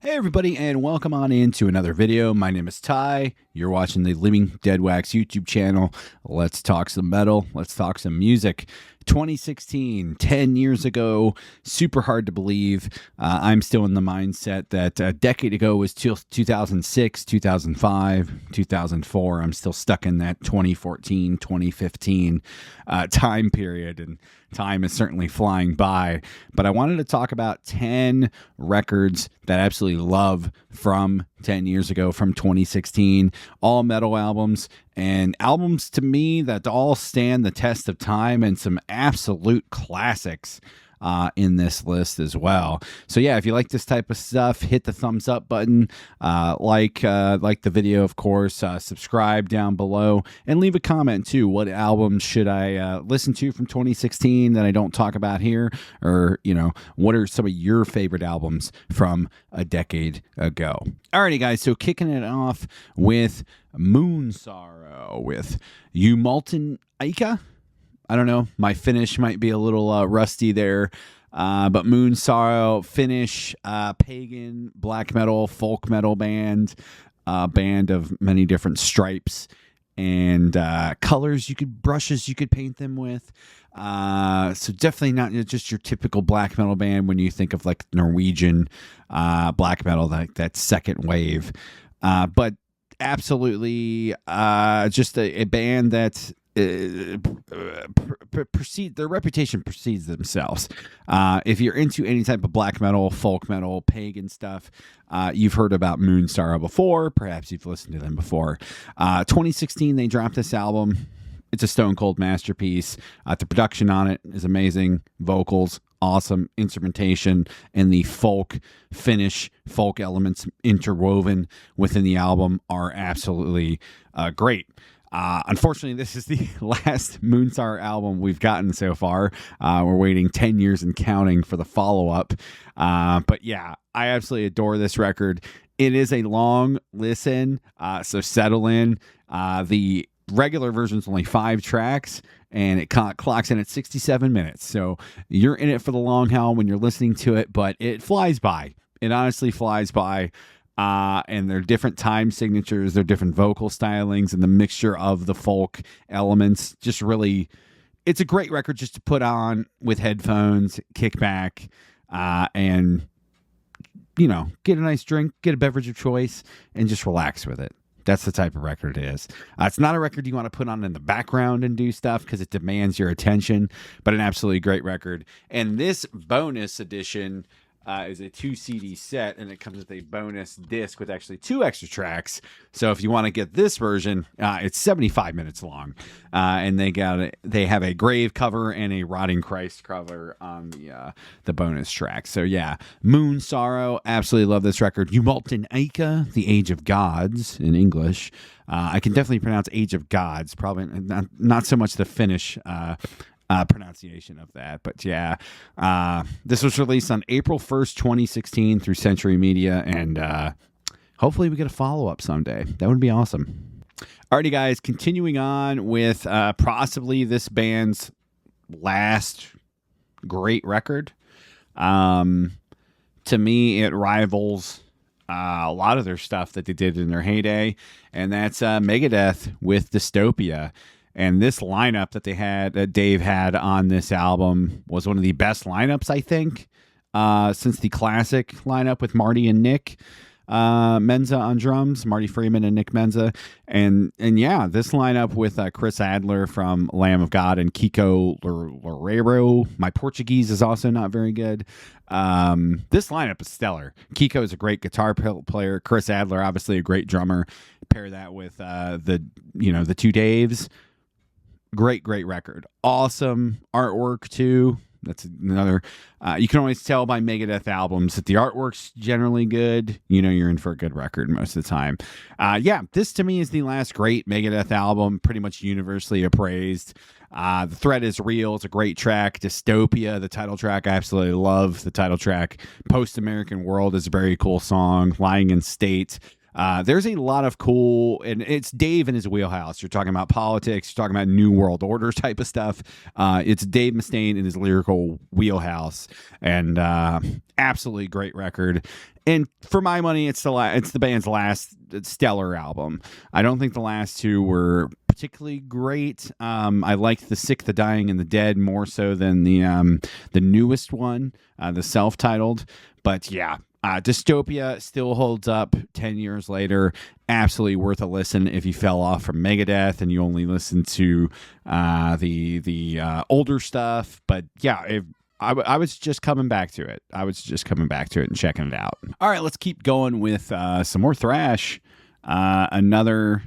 Hey everybody, and welcome on into another video. My name is Ty. You're watching the Living Deadwax YouTube channel. Let's talk some metal. Let's talk some music. 2016, 10 years ago, super hard to believe. I'm still in the mindset that a decade ago was 2006, 2005, 2004. I'm still stuck in that 2014, 2015 time period, and time is certainly flying by. But I wanted to talk about 10 records that I absolutely love from 10 years ago, from 2016, all metal albums, and albums to me that all stand the test of time, and some absolute classics in this list as well. So yeah, if you like this type of stuff, hit the thumbs up button, like the video, of course, subscribe down below, and leave a comment too. What albums should I listen to from 2016 that I don't talk about here? Or, you know, what are some of your favorite albums from a decade ago? Alrighty guys, so kicking it off with Moonsorrow with Umulten Aika. I don't know. My Finnish might be a little rusty there. But Moonsorrow, Finnish, pagan, black metal, folk metal band, band of many different stripes and colors brushes you could paint them with. So definitely not just your typical black metal band when you think of like Norwegian black metal, like that second wave. But absolutely just a band that their reputation precedes themselves. If you're into any type of black metal, folk metal, pagan stuff, you've heard about Moonsorrow before. Perhaps you've listened to them before. 2016, they dropped this album. It's a stone cold masterpiece. The production on it is amazing. Vocals, awesome. Instrumentation, and the Finnish folk elements interwoven within the album are absolutely great. Unfortunately, this is the last Moonsorrow album we've gotten so far. We're waiting 10 years and counting for the follow-up. But yeah, I absolutely adore this record. It is a long listen, so settle in. The regular version is only 5 tracks, and it clocks in at 67 minutes. So you're in it for the long haul when you're listening to it, but it flies by. It honestly flies by. And they're different time signatures, they're different vocal stylings, and the mixture of the folk elements. Just really, it's a great record just to put on with headphones, kick back, and, you know, get a nice drink, get a beverage of choice, and just relax with it. That's the type of record it is. It's not a record you want to put on in the background and do stuff because it demands your attention, but an absolutely great record. And this bonus edition is a 2 CD set, and it comes with a bonus disc with actually 2 extra tracks. So if you want to get this version, it's 75 minutes long, and they have a grave cover and a Rotting Christ cover on the bonus track. So yeah, Moonsorrow, absolutely love this record. Umulten Aika, the Age of Gods in English. I can definitely pronounce Age of Gods, probably not so much the Finnish pronunciation of that, but yeah, this was released on April 1st, 2016 through Century Media, and hopefully we get a follow-up someday. That would be awesome. Alrighty guys, continuing on with possibly this band's last great record. To me, it rivals a lot of their stuff that they did in their heyday, and that's Megadeth with Dystopia. And this lineup that Dave had on this album was one of the best lineups, I think, since the classic lineup with Marty and Nick Menza on drums, Marty Freeman and Nick Menza. And yeah, this lineup with Chris Adler from Lamb of God and Kiko Loureiro. My Portuguese is also not very good. This lineup is stellar. Kiko is a great guitar player. Chris Adler, obviously a great drummer. Pair that with the 2 Daves. Great record. Awesome artwork too. That's another. You can always tell by Megadeth albums that the artwork's generally good. You know you're in for a good record most of the time. Yeah, this to me is the last great Megadeth album, pretty much universally appraised. The Threat is Real. It's a great track. Dystopia, the title track, I absolutely love the title track. Post-American World is a very cool song. Lying in State. There's a lot of cool, and it's Dave in his wheelhouse. You're talking about politics, you're talking about New World Order type of stuff. It's Dave Mustaine in his lyrical wheelhouse, and Absolutely great record. And for my money, it's the band's last stellar album. I don't think the last two were particularly great. I liked The Sick, the Dying, and the Dead more so than the newest one, the self-titled. But yeah, Dystopia still holds up 10 years later. Absolutely worth a listen if you fell off from Megadeth and you only listen to the older stuff. But yeah, I was just coming back to it. And checking it out. All right, let's keep going with some more thrash. Another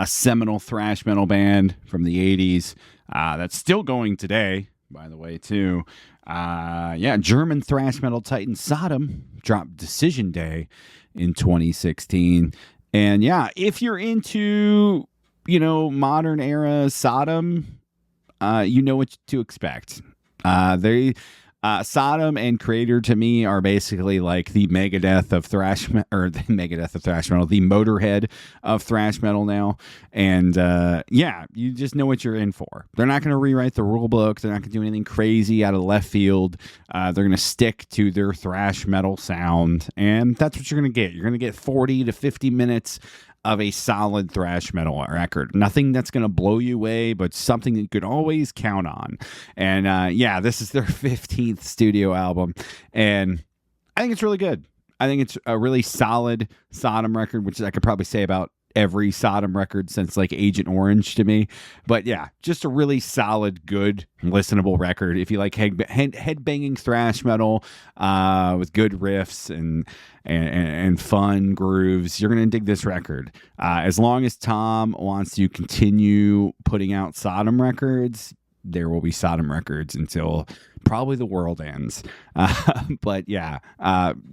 seminal thrash metal band from the 80s that's still going today, by the way, too. German thrash metal titan Sodom dropped Decision Day in 2016. And yeah, if you're into, modern era Sodom, you know what to expect. Sodom and Creator to me are basically like the Megadeth of thrash metal, the Motorhead of thrash metal now. And you just know what you're in for. They're not going to rewrite the rule book. They're not going to do anything crazy out of left field. They're going to stick to their thrash metal sound, and that's what you're going to get. You're going to get 40 to 50 minutes of a solid thrash metal record. Nothing that's going to blow you away, but something that you could always count on. And this is their 15th studio album, and I think it's really good. I think it's a really solid Sodom record, which I could probably say about every Sodom record since like Agent Orange to me. But yeah, just a really solid, good, listenable record. If you like headbanging thrash metal with good riffs and fun grooves, you're going to dig this record. As long as Tom wants to continue putting out Sodom records, there will be Sodom records until probably the world ends. But yeah,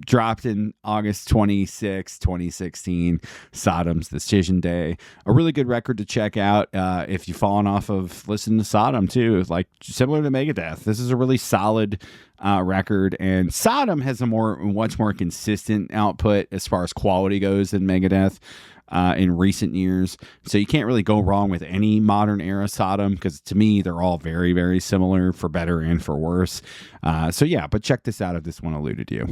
dropped in August 26, 2016, Sodom's Decision Day. A really good record to check out if you've fallen off of listening to Sodom too. Like similar to Megadeth, this is a really solid record, and Sodom has a much more consistent output as far as quality goes than Megadeth in recent years. So you can't really go wrong with any modern era Sodom, because to me, they're all very, very similar for better and for worse. But check this out if this one eluded you.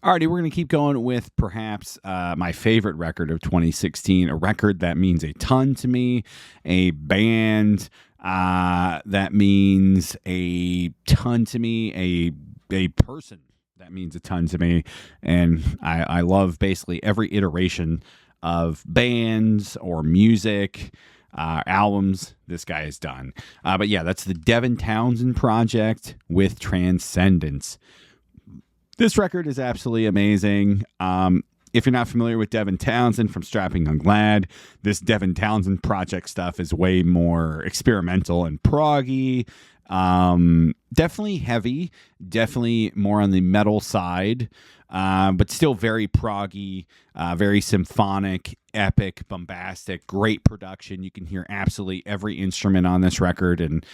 Alrighty, we're going to keep going with perhaps my favorite record of 2016, a record that means a ton to me, a band that means a ton to me, a person that means a ton to me, and I love basically every iteration of bands or music, albums this guy has done. But yeah, that's the Devin Townsend Project with Transcendence. This record is absolutely amazing. If you're not familiar with Devin Townsend from Strapping Young Lad, this Devin Townsend Project stuff is way more experimental and proggy. Definitely heavy, definitely more on the metal side, but still very proggy, very symphonic, epic, bombastic, great production. You can hear absolutely every instrument on this record, and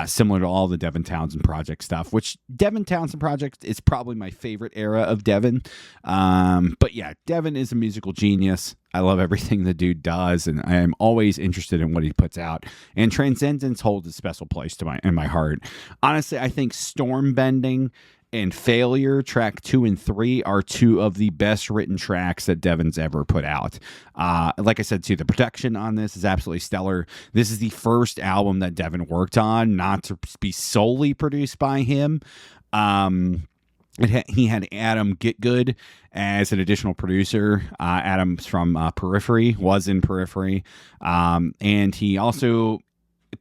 similar to all the Devin Townsend Project stuff, which Devin Townsend Project is probably my favorite era of Devin. But yeah, Devin is a musical genius. I love everything the dude does, and I am always interested in what he puts out. And Transcendence holds a special place in my heart. Honestly, I think Stormbending and Failure, track 2 and 3, are two of the best written tracks that Devin's ever put out. Like I said, too, the production on this is absolutely stellar. This is the first album that Devin worked on, not to be solely produced by him. He had Adam Gitgood as an additional producer. Adam's from Periphery, was in Periphery. And he also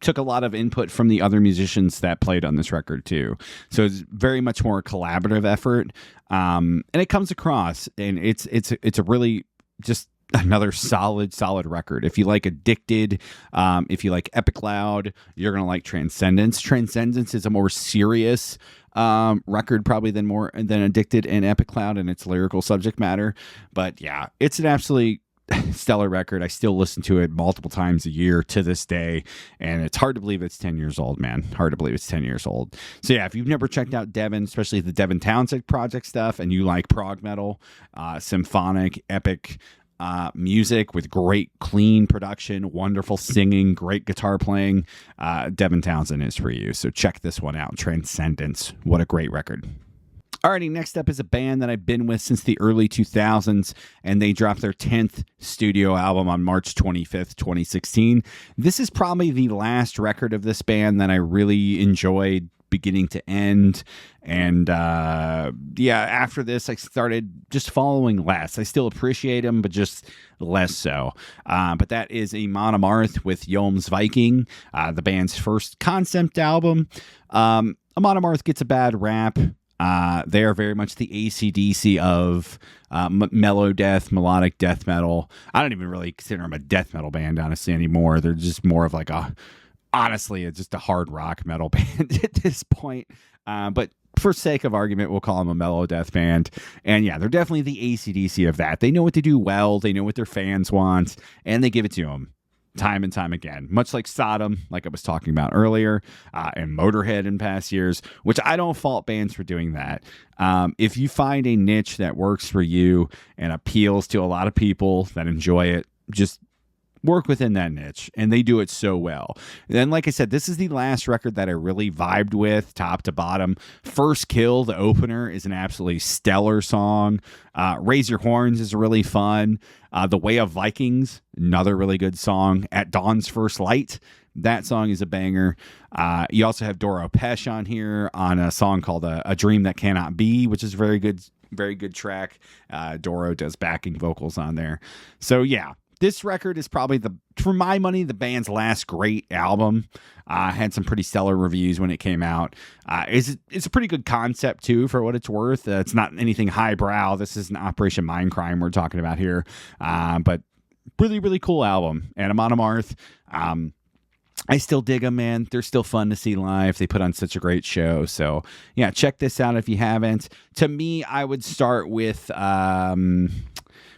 took a lot of input from the other musicians that played on this record too. So it's very much more a collaborative effort. And it comes across, and it's a really just another solid record. If you like Addicted, if you like Epic Loud, you're going to like Transcendence. Transcendence is a more serious record probably than Addicted and Epic Cloud and its lyrical subject matter. But yeah, it's an absolutely stellar record. I still listen to it multiple times a year to this day, and it's hard to believe it's 10 years old, man. Hard to believe it's 10 years old. So yeah, if you've never checked out Devin, especially the Devin Townsend Project stuff, and you like prog metal, symphonic, epic music with great clean production, wonderful singing, great guitar playing, Devin Townsend is for you. So check this one out. Transcendence. What a great record. Alrighty, next up is a band that I've been with since the early 2000s, and they dropped their 10th studio album on March 25th, 2016. This is probably the last record of this band that I really enjoyed beginning to end. And after this, I started just following less. I still appreciate them, but just less so. But that is Amon Amarth with Yom's Viking, the band's first concept album. Amon Amarth gets a bad rap. They are very much the AC/DC of mellow death, melodic death metal. I don't even really consider them a death metal band, honestly, anymore. They're just more of like it's just a hard rock metal band at this point. But for sake of argument, we'll call them a mellow death band. And yeah, they're definitely the AC/DC of that. They know what to do well. They know what their fans want, and they give it to them time and time again, much like Sodom, like I was talking about earlier, and Motorhead in past years, which I don't fault bands for doing that. If you find a niche that works for you and appeals to a lot of people that enjoy it, just work within that niche, and they do it so well. Then, like I said, this is the last record that I really vibed with, top to bottom. First Kill, the opener, is an absolutely stellar song. Raise Your Horns is really fun. The Way of Vikings, another really good song. At Dawn's First Light, that song is a banger. You also have Doro Pesh on here on a song called A Dream That Cannot Be, which is very good track. Doro does backing vocals on there. So yeah, this record is probably, for my money, the band's last great album. Had some pretty stellar reviews when it came out. It's a pretty good concept, too, for what it's worth. It's not anything highbrow. This isn't Operation Mindcrime we're talking about here. But really, really cool album. And Amon Amarth, I still dig them, man. They're still fun to see live. They put on such a great show. So, yeah, check this out if you haven't. To me, I would start with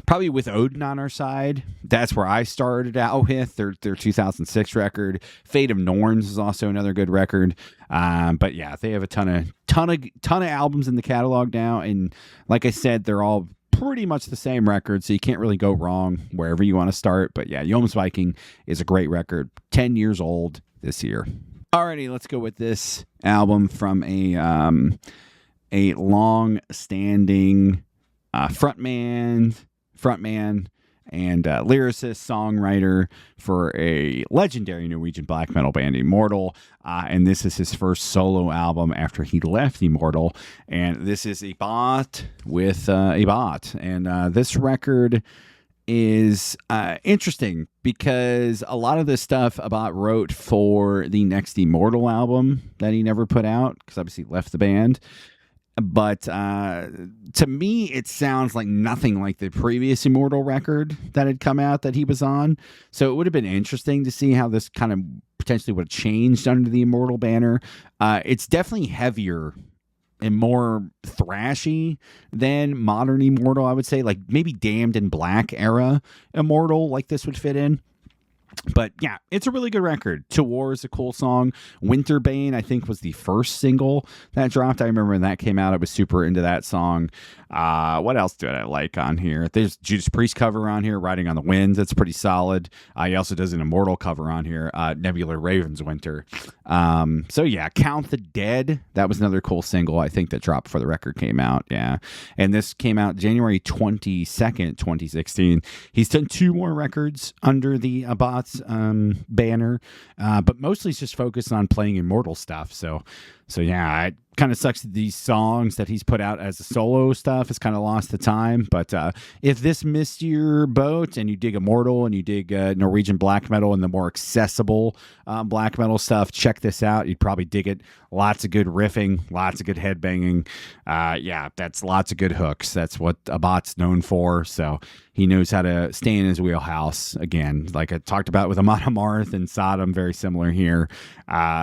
probably with Odin on our side. That's where I started out with their 2006 record. Fate of Norns is also another good record. But yeah, they have a ton of albums in the catalog now, and like I said, they're all pretty much the same record, so you can't really go wrong wherever you want to start. But yeah, Yom's Viking is a great record. 10 years old this year. Alrighty, let's go with this album from a long-standing frontman and lyricist, songwriter for a legendary Norwegian black metal band, Immortal. And this is his first solo album after he left Immortal. And this is Ebot with Ebot. And this record is interesting because a lot of this stuff Ebot wrote for the next Immortal album that he never put out, because obviously he left the band. But to me, it sounds like nothing like the previous Immortal record that had come out that he was on. So it would have been interesting to see how this kind of potentially would have changed under the Immortal banner. It's definitely heavier and more thrashy than modern Immortal, I would say. Like maybe Damned in Black era Immortal, like this would fit in. But yeah, it's a really good record. To War is a cool song. Winterbane, I think, was the first single that dropped. I remember when that came out, I was super into that song. What else did I like on here? There's Judas Priest cover on here, Riding on the Winds. That's pretty solid. He also does an Immortal cover on here, Nebular Ravens Winter. So yeah, Count the Dead. That was another cool single, I think, that dropped before the record came out. Yeah. And this came out January 22nd, 2016. He's done 2 more records under the Ebot's banner, but mostly he's just focused on playing Immortal stuff. So yeah, it kind of sucks that these songs that he's put out as a solo stuff has kind of lost the time. But if this missed your boat and you dig Immortal and you dig Norwegian black metal and the more accessible black metal stuff, check this out. You'd probably dig it. Lots of good riffing, lots of good headbanging. Yeah, that's lots of good hooks. That's what Ebot's known for. So he knows how to stay in his wheelhouse. Again, like I talked about with Amon Amarth and Sodom, very similar here.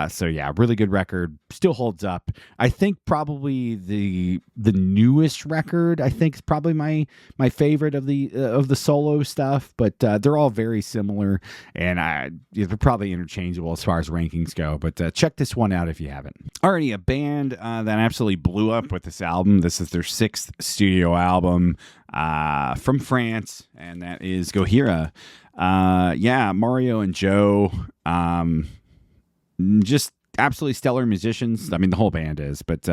So yeah, really good record. Still holds up. I think probably the newest record, I think, is probably my favorite of the solo stuff. But they're all very similar, and they're probably interchangeable as far as rankings go. But check this one out if you haven't. Already a band that absolutely blew up with this album. This is their 6th studio album from France, and that is Gojira. Yeah, Mario and Joe. Just absolutely stellar musicians. I mean, the whole band is, but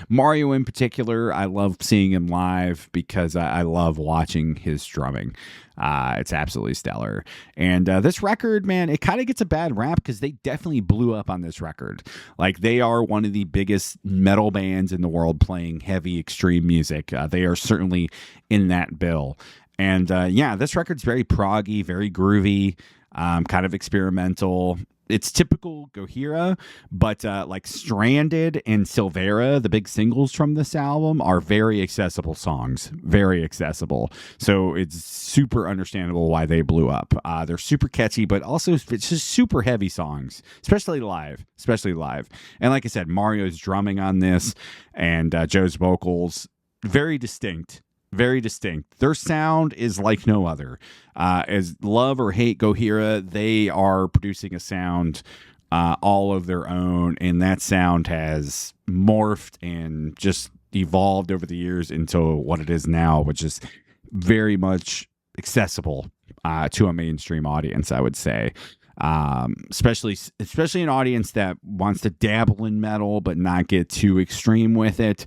Mario in particular, I love seeing him live because I love watching his drumming. It's absolutely stellar. And this record, man, it kind of gets a bad rap because they definitely blew up on this record. Like, they are one of the biggest metal bands in the world playing heavy, extreme music. They are certainly in that bill. And yeah, this record's very proggy, very groovy, kind of experimental. It's typical Gojira, but like Stranded and Silvera, the big singles from this album, are very accessible songs. Very accessible. So it's super understandable why they blew up. They're super catchy, but also it's just super heavy songs, especially live. And like I said, Mario's drumming on this and Joe's vocals, very distinct. Very distinct. Their sound is like no other. As love or hate Gojira, they are producing a sound all of their own, and that sound has morphed and just evolved over the years into what it is now, which is very much accessible to a mainstream audience, I would say. Especially an audience that wants to dabble in metal but not get too extreme with it.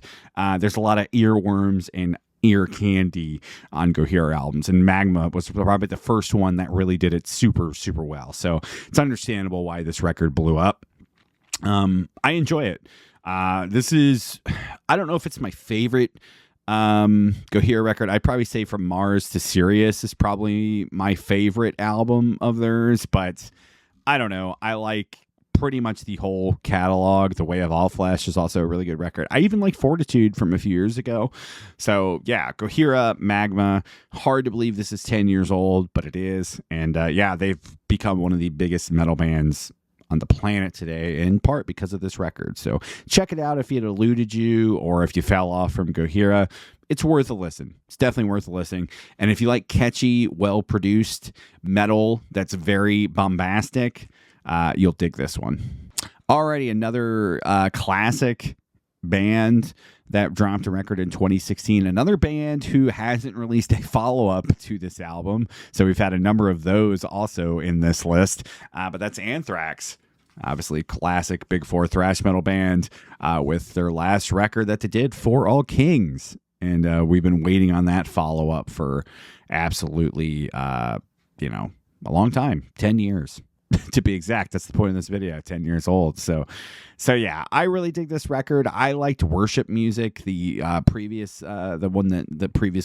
There's a lot of earworms and ear candy on Gojira albums, and Magma was probably the first one that really did it super well, so it's understandable why this record blew up. I enjoy it. This is, I don't know if it's my favorite Gojira record. I'd probably say From Mars to Sirius is probably my favorite album of theirs, but I don't know, I like pretty much the whole catalog. The Way of All Flesh is also a really good record. I even like Fortitude from a few years ago. So yeah, Gojira, Magma. Hard to believe this is 10 years old, but it is. And yeah, they've become one of the biggest metal bands on the planet today, in part because of this record. So check it out if it eluded you or if you fell off from Gojira. It's worth a listen. It's definitely worth a listen. And if you like catchy, well-produced metal that's very bombastic, you'll dig this one. Alrighty, another classic band that dropped a record in 2016. Another band who hasn't released a follow-up to this album. So we've had a number of those also in this list. But that's Anthrax. Obviously, classic Big Four thrash metal band with their last record that they did, For All Kings. And we've been waiting on that follow-up for absolutely, a long time, 10 years. To be exact, that's the point of this video, 10 years old. So yeah, I really dig this record. I liked Worship Music, the previous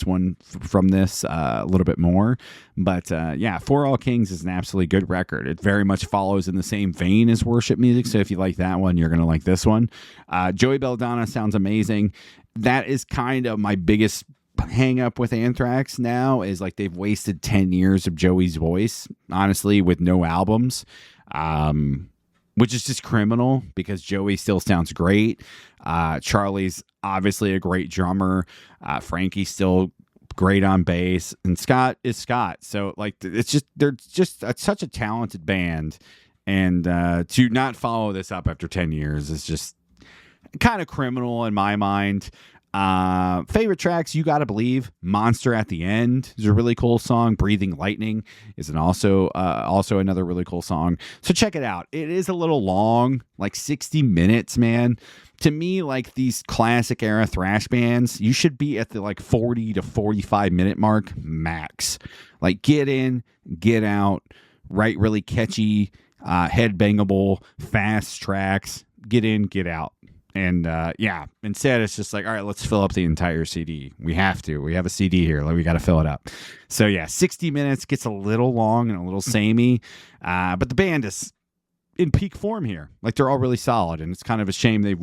one from this a little bit more. But yeah, For All Kings is an absolutely good record. It very much follows in the same vein as Worship Music. So if you like that one, you're going to like this one. Joey Belladonna sounds amazing. That is kind of my biggest hang up with Anthrax now, is like they've wasted 10 years of Joey's voice, honestly, with no albums, which is just criminal because Joey still sounds great. Charlie's obviously a great drummer. Frankie's still great on bass, and Scott is Scott. So like, they're just such a talented band, and to not follow this up after 10 years is just kind of criminal in my mind. Favorite tracks, You Gotta Believe, Monster at the End is a really cool song. Breathing Lightning is also another really cool song. So check it out. It is a little long, like 60 minutes, man. To me, like these classic era thrash bands, you should be at the like 40 to 45 minute mark max. Like get in, get out, write really catchy, headbangable, fast tracks, get in, get out. And yeah, instead it's just like, all right, let's fill up the entire CD. We have to. We have a CD here. Like, we got to fill it up. So yeah, 60 minutes gets a little long and a little samey. But the band is in peak form here. Like, they're all really solid. And it's kind of a shame they've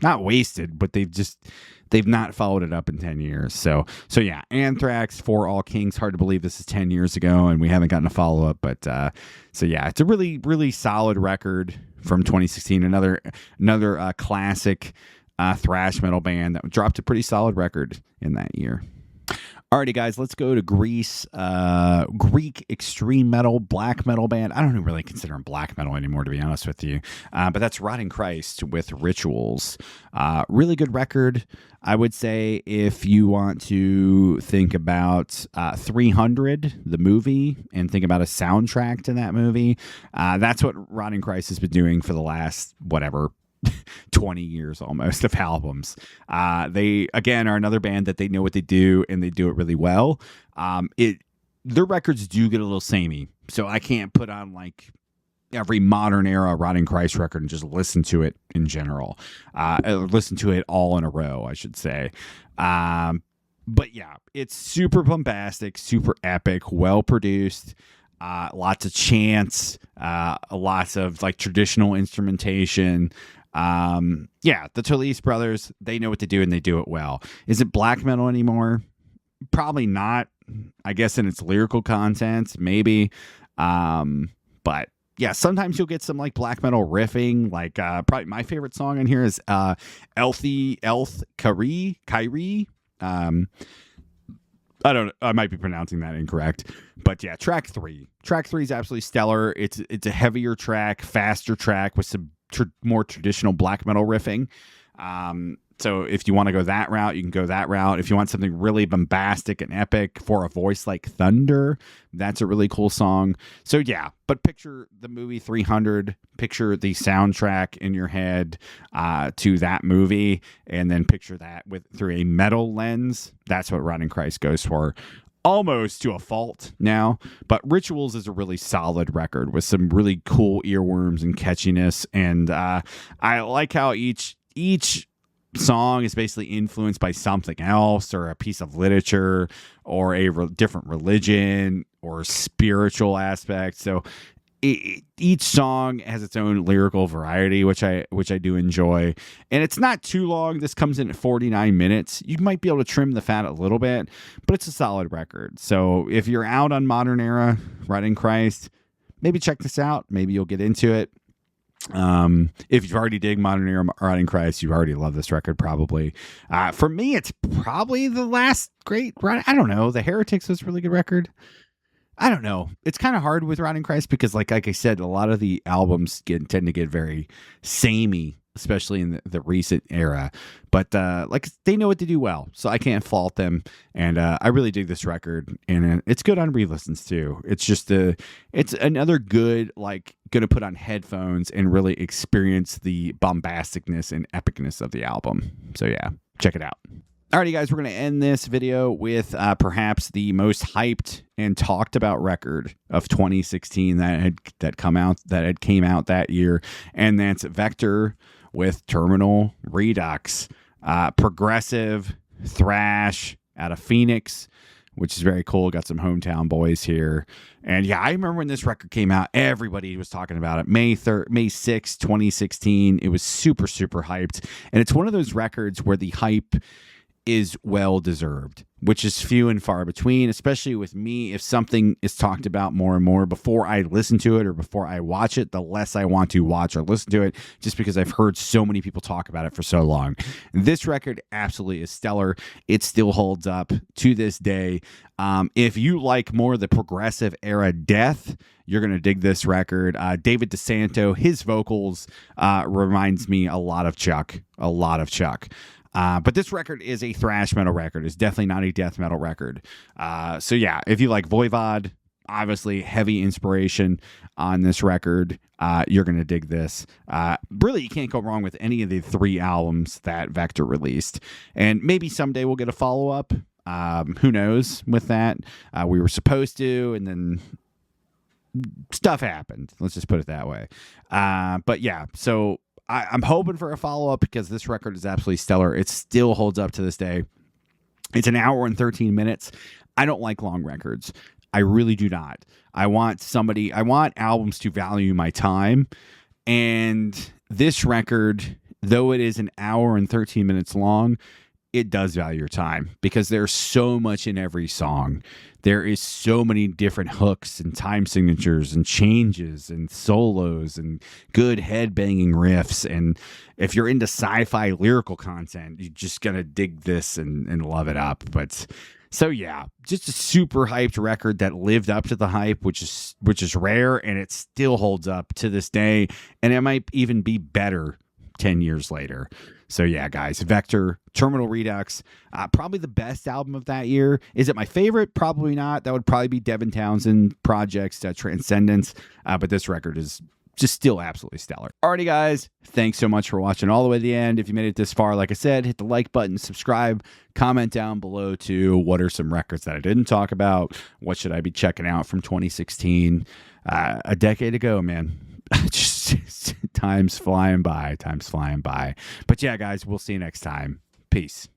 not wasted, but they've not followed it up in 10 years. So yeah, Anthrax, For All Kings. Hard to believe this is 10 years ago and we haven't gotten a follow-up. But so yeah, it's a really, really solid record from 2016. Another classic thrash metal band that dropped a pretty solid record in that year. Alrighty, guys, let's go to Greece. Greek extreme metal, black metal band. I don't even really consider them black metal anymore, to be honest with you. But that's Rotting Christ with Rituals. Really good record. I would say if you want to think about 300, the movie, and think about a soundtrack to that movie, that's what Rotting Christ has been doing for the last, 20 years almost of albums. They again are another band that they know what they do and they do it really well. Their records do get a little samey, so I can't put on like every modern era Rotting Christ record and just listen to it in general. Listen to it all in a row, I should say. But yeah, it's super bombastic, super epic, well produced. Lots of chants, lots of like traditional instrumentation. The Talese brothers, they know what to do and they do it well. Is it black metal anymore? Probably not. I guess in its lyrical content, maybe. But yeah, sometimes you'll get some like black metal riffing. Like probably my favorite song in here is Elth Kyrie. I might be pronouncing that incorrect, but yeah, track 3 is absolutely stellar. It's a heavier track, faster track with some more traditional black metal riffing. So if you want to go that route, you can go that route. If you want something really bombastic and epic for a voice like Thunder, that's a really cool song. So yeah, but picture the movie 300, picture the soundtrack in your head to that movie, and then picture that through a metal lens. That's what Rotting Christ goes for. Almost to a fault now, but Rituals is a really solid record with some really cool earworms and catchiness, and I like how each song is basically influenced by something else or a piece of literature or a different religion or spiritual aspect. So each song has its own lyrical variety, which I do enjoy. And it's not too long. This comes in at 49 minutes. You might be able to trim the fat a little bit, but it's a solid record. So if you're out on modern era Rotting Christ, maybe check this out. Maybe you'll get into it. If you've already dig modern era Rotting Christ, you already love this record probably. For me, it's probably the last great. I don't know. The Heretics was a really good record. I don't know. It's kind of hard with Rotting Christ because, like I said, a lot of the albums tend to get very samey, especially in the recent era. But they know what to do well, so I can't fault them. And I really dig this record, and it's good on re-listens too. It's just it's another good gonna put on headphones and really experience the bombasticness and epicness of the album. So yeah, check it out. Alrighty, guys, we're going to end this video with perhaps the most hyped and talked about record of 2016 that came out that year, and that's Vektor with Terminal Redux. Progressive thrash out of Phoenix, which is very cool. Got some hometown boys here. And yeah, I remember when this record came out, everybody was talking about it. May 6th, 2016. It was super, super hyped. And it's one of those records where the hype is well deserved, which is few and far between, especially with me. If something is talked about more and more before I listen to it or before I watch it, the less I want to watch or listen to it, just because I've heard so many people talk about it for so long. This record absolutely is stellar. It still holds up to this day. If you like more of the progressive era death, you're going to dig this record. David DeSanto, his vocals reminds me a lot of Chuck. But this record is a thrash metal record. It's definitely not a death metal record. So yeah, if you like Voivod, obviously heavy inspiration on this record, you're going to dig this. Really, you can't go wrong with any of the 3 albums that Vektor released. And maybe someday we'll get a follow-up. Who knows with that? We were supposed to, and then stuff happened. Let's just put it that way. But yeah, so I'm hoping for a follow-up because this record is absolutely stellar. It still holds up to this day. It's an hour and 13 minutes. I don't like long records. I really do not. I want albums to value my time. And this record, though it is an hour and 13 minutes long, it does value your time because there's so much in every song. There is so many different hooks and time signatures and changes and solos and good head-banging riffs. And if you're into sci-fi lyrical content, you're just going to dig this and love it up. But So yeah, just a super hyped record that lived up to the hype, which is rare, and it still holds up to this day, and it might even be better 10 years later. So yeah, guys, Vektor, Terminal Redux, probably the best album of that year. Is it my favorite? Probably not. That would probably be Devin Townsend Project's Transcendence, but this record is just still absolutely stellar. Alrighty, guys, thanks so much for watching all the way to the end. If you made it this far, like I said, hit the like button, subscribe, comment down below too. What are some records that I didn't talk about? What should I be checking out from 2016? A decade ago, man. Just time's flying by. But yeah, guys, we'll see you next time. Peace.